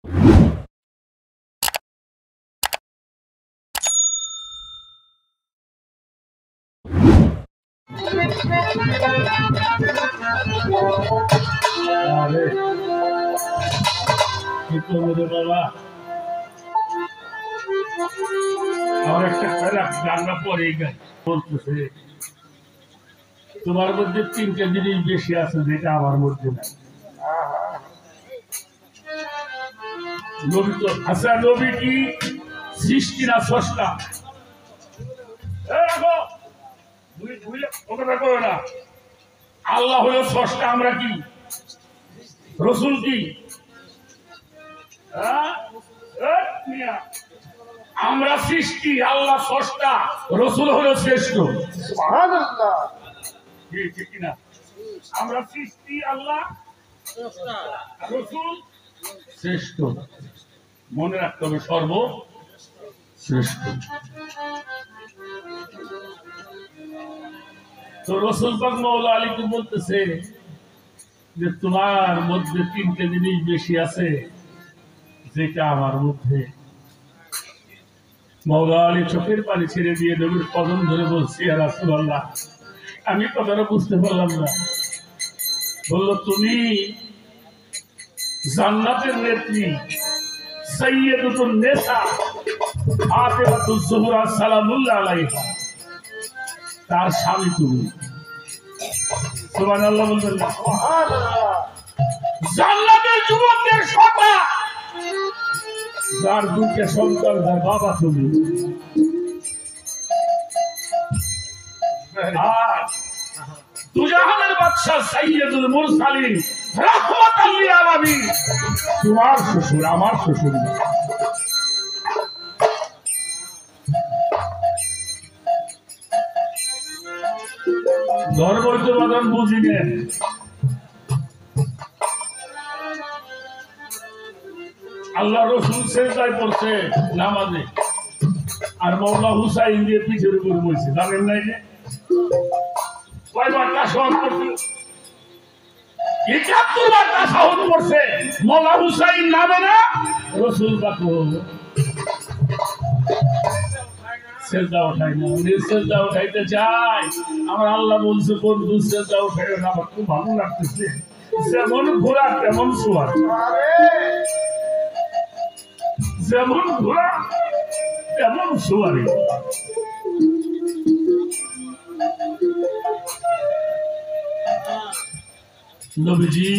আরে কি করবো রে বাবা, আমার একটা খারাপ রান্না পরেই গাই বলতেছে তোমার মধ্যে তিনটা জিনিস বেশি আছে যেটা আমার মধ্যে নাই। নবী তো আচ্ছা, নবী কি সৃষ্টি না স্রষ্টা? আল্লাহ হলো স্রষ্টা, আমরা কি? রসুল কি? আমরা সৃষ্টি, আল্লাহ স্রষ্টা, রসুল হলো শ্রেষ্ঠ। আমরা সৃষ্টি, আল্লাহ রসুল শ্রেষ্ঠ। মনে রাখতে হবে সর্বশ্রেষ্ঠ। তো রসুল পাক মাওলা আলীকে বলতেছে যে তোমার মধ্যে তিনটে জিনিস বেশি আছে যেটা আমার মধ্যে। মাওলা আলী চোখের পানি ছেড়ে দিয়ে নবীর কদম ধরে বলছি, ইয়া রাসূলুল্লাহ আমি কথাটা বুঝতে পারলাম না। বলল তুমি জান্নাতের নেত্রী সাইয়্যিদাতুন নিসা ফাতিমাতুজ জোহরা সালামুল্লাহ আলাইহা, তার স্বামী তুমি। সুবহানাল্লাহ বলবেন না? সুবহানাল্লাহ। জান্নাতের যুবকদের সত্তা, যার দুইটা সন্তান, যার বাবা তুমি। আর দুজাহানের বাদশা সাইয়্যিদুল মুরসালিন রাহমাতাল লিল আলামিন তোমার শ্বশুর, আমার শ্বশুর। ধর্মবাদন বুঝিলেন। আল্লাহ রসুল সেজদায় পড়ছে নামাজে, আর মাওলা হুসাইন দিয়ে পিঠের উপর বসে, জানেন নাই যে কয়বার তাশাহুদ পড়ছে? ৭১ বার তাশাহুদ পড়ছে। মাওলা হুসাইন নামে না, রসুল পাক সেজদা উঠাই না। উনি সেজদা উঠাইতে চায়, আমার আল্লাহ বলছে বন্ধু সেজদা উঠাইও না, আমার খুব ভালো লাগতেছে। যেমন ঘোড়া তেমন সোয়ার, যেমন ঘোড়া তেমন সোয়ারি। নবীজি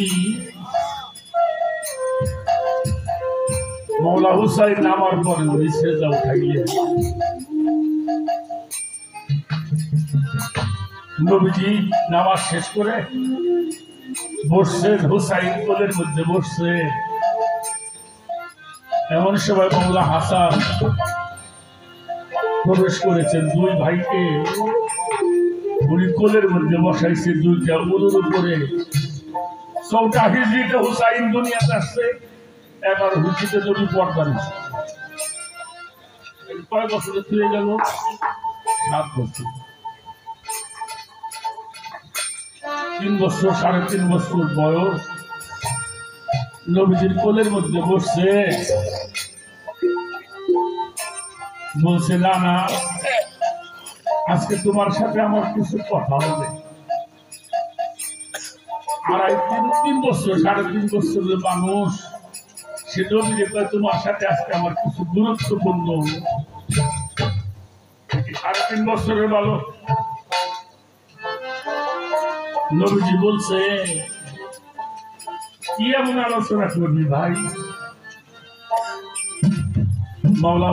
মাওলা হুসাইন নামার পরে উনি সেজদা উঠাইলেন। নবীজি নামাজ শেষ করে বসছেন, হুসাইন কোলের মধ্যে বসছে। এমন সময় মাওলা হাসান প্রবেশ করেছেন। দুই ভাইকে উনি কোলের মধ্যে বসাইছে, দুইটা উরুর উপরে। ৪টা হিজরিতে হুসাইন দুনিয়াতে আসছে, 11 হিজরিতে নবী পর্দা নিচ্ছে। কয় বছরে ফিরে গেল? 7 বছর। 3 বছর, 3.5 বছর বয়স। নবীজির কোলের মধ্যে বসছে, বলছে না না আজকে তোমার সাথে আমার কিছু কথা হবে। 3 বছর, 3.5 বছরের মানুষ, সে নবীকে কয় তোমার সাথে আজকে আমার কিছু গুরুত্বপূর্ণ। 3.5 বছরের বালক নবীজি বলছে কি এমন আলোচনা করবি ভাই? মাওলা